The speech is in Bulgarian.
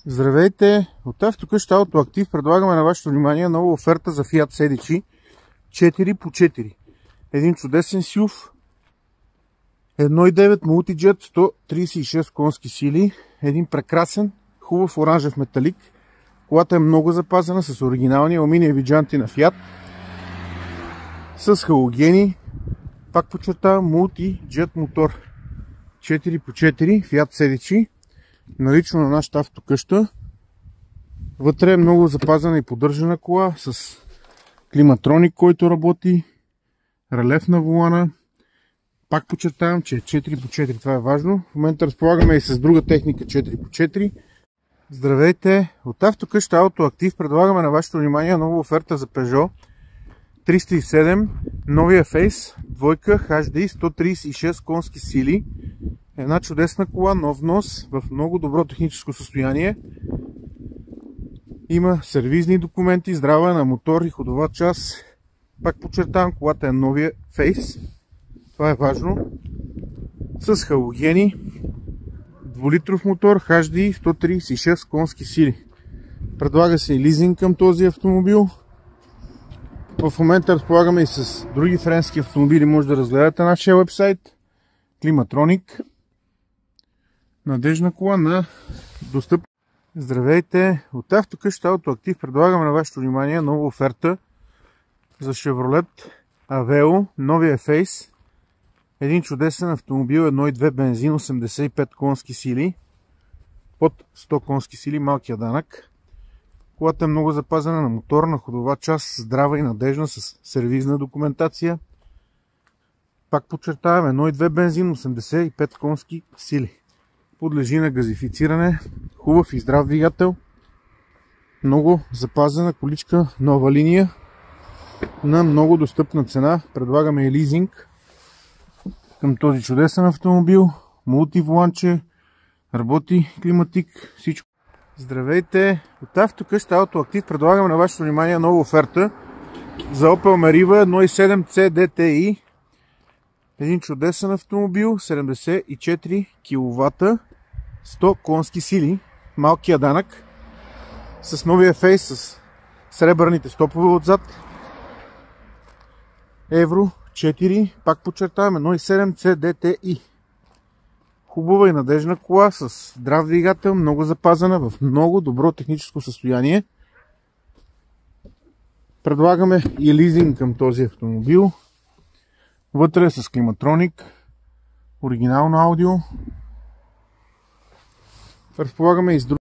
Здравейте! От Автокъща Автоактив предлагаме на вашето внимание нова оферта за Fiat Sedici 4x4. Един чудесен SUV 1.9 Multijet, 136 конски сили. Един прекрасен, хубав оранжев металик. Колата е много запазена с оригинални алуминиеви джанти на Fiat. С халогени. Пак подчертавам, Multijet мотор 4x4 Fiat Sedici. Налично на нашата автокъща. Вътре е много запазена и поддържана кола с климатроник, който работи, релеф на волана. Пак подчертавам, че е 4x4, това е важно. В момента разполагаме и с друга техника 4x4. Здравейте! От Автокъща Автоактив предлагаме на вашето внимание нова оферта за Peugeot 307, новия Face, двойка HD, 136 конски сили. Една чудесна кола, нов внос, в много добро техническо състояние. Има сервизни документи, здрава на мотор и ходова част. Пак подчертавам, колата е новия Face. Това е важно. С халогени, 2-литров мотор, HD, 136 конски сили. Предлага се и лизинг към този автомобил. В момента разполагаме и с други френски автомобили. Може да разгледате нашия вебсайт. Климатроник. Надежна кола на достъп. Здравейте! От Автокъща Автоактив предлагаме на вашето внимание нова оферта за Chevrolet Aveo, новия Face. Един чудесен автомобил, 1.2 бензин, 85 конски сили. Под 100 конски сили, малкия данък. Колата е много запазена на мотор, на ходова част, здрава и надежна с сервизна документация. Пак подчертаваме, 1.2 бензин, 85 конски сили. Подлежи на газифициране, хубав и здрав двигател. Много запазена количка, нова линия на много достъпна цена. Предлагаме и лизинг към този чудесен автомобил. Мултиволанче, работи климатик, всичко. Здравейте! От Автокъща Автоактив предлагаме на вашето внимание нова оферта за Opel Meriva 1.7 CDTI. Един чудесен автомобил, 74 кВт, 100 конски сили, малкия данък, с новия Face, с сребърните стопове отзад. Евро 4, пак подчертаваме, 1.7 CDTI. Хубава и надежна кола с здрав двигател, много запазена, в много добро техническо състояние. Предлагаме и лизинг към този автомобил. Вътре е с климатроник, оригинално аудио. Разполагаме и с други.